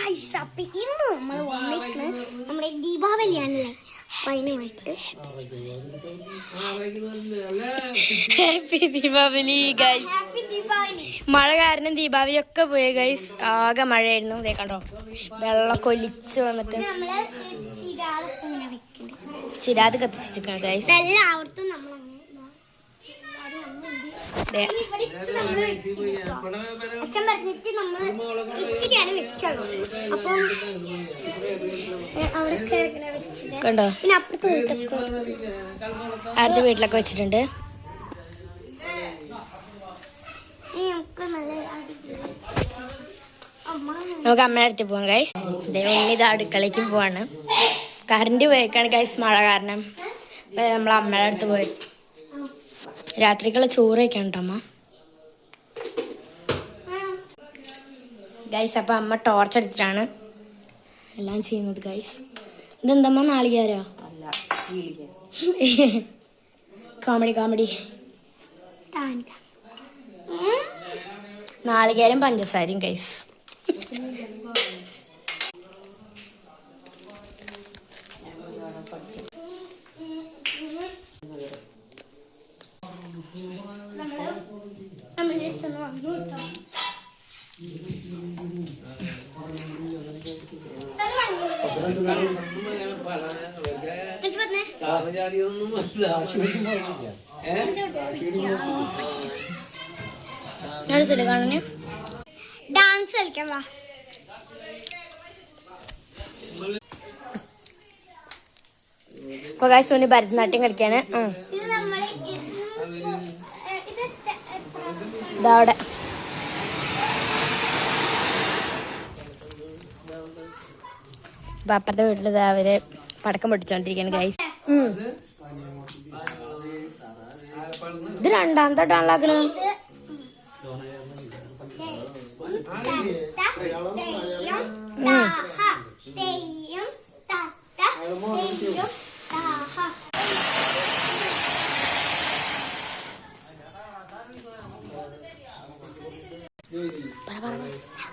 Guys അപ്പൊ ഇന്ന് നമ്മൾ വന്നിരിക്കുന്നത് നമ്മുടെ ദീപാവലിയാണല്ലേ. അപ്പൊ അതിന് വേണ്ടിട്ട് happy Deepavali guys. Happy Deepavali. മഴ കാരണം ദീപാവലി ഒക്കെ പോയി ഗൈസ്. ആകെ മഴയായിരുന്നു. ഇതേ കണ്ടോ, വെള്ളമൊക്കെ ഒലിച്ച് വന്നിട്ട് നമ്മള് ചിരാതൊക്കെ വെക്കുന്നത്, ചിരാത് കത്തിച്ചിരിക്കണം ഗൈസ്. എല്ലായിടത്തും നമ്മൾ അച്ഛൻ പറഞ്ഞിട്ട് നമ്മൾ ഇത്തിരിയാണ് വെച്ചുള്ളൂ. അപ്പം അവിടെ വെച്ചത് കണ്ടോ, പിന്നെ അപ്പുറത്ത് അടുത്ത വീട്ടിലൊക്കെ വെച്ചിട്ടുണ്ട്. നമുക്ക് നല്ല നമുക്ക് അമ്മയുടെ അടുത്ത് പോവാം ഗൈസ്. ഉണ്ണിത് അടുക്കളയ്ക്കും പോവാണ്. കറണ്ട് പോയേക്കാണ് ഗൈസ് മഴ കാരണം. നമ്മൾ അമ്മയുടെ അടുത്ത് പോയി രാത്രിക്കുള്ള ചോറ് വയ്ക്കാൻ കേട്ടോ അമ്മ ഗൈസ്. അപ്പം അമ്മ ടോർച്ച് എടുത്തിട്ടാണ് എല്ലാം ചെയ്യുന്നത് ഗൈസ്. ഇതെന്തമ്മ, നാളികേരോ? Comedy comedy. നാളികേരം പഞ്ചസാരയും ഗൈസ്. കാണുന്ന ഡാൻസ് കളിക്കാൻ വാ. അപ്പൊ ഗൈസ് മുന്നേ ഭരതനാട്യം കളിക്കാണ്. ഇത് നമ്മള് ഇതവിടെ അപ്പുറത്തെ വീട്ടിൽ അവര് പടക്കം പൊട്ടിച്ചോണ്ടിരിക്കാണ് ഗൈസ്. ഇത് രണ്ടാമത്തെ ടൗണിലാക്കണത്.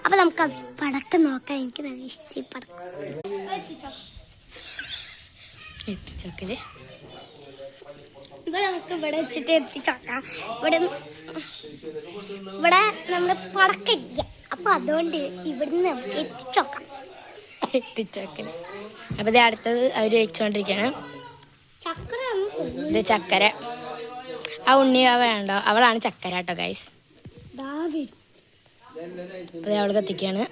അപ്പൊ നമുക്ക് പടക്കം നോക്കാം. എനിക്ക് നല്ല ഇഷ്ടം പടക്കം. എത്തിച്ചോക്കല് ഇവിടെ നമുക്ക് ഇവിടെ വെച്ചിട്ട് എത്തിച്ചോക്കാം. ഇവിടെ നമ്മള് പടക്കില്ല, അപ്പൊ അതുകൊണ്ട് ഇവിടുന്ന് നമുക്ക് എത്തിച്ചോക്കല്. അപ്പൊ ഇത് അടുത്തത് അവര് വെച്ചോണ്ടിരിക്കാണ്. ചക്കര ഇത് ചക്കര. ആ ഉണ്ണി വേണ്ട, അവളാണ് ചക്കര കേട്ടോ ഗൈസ്. അവൾ കത്തിക്കാണ്.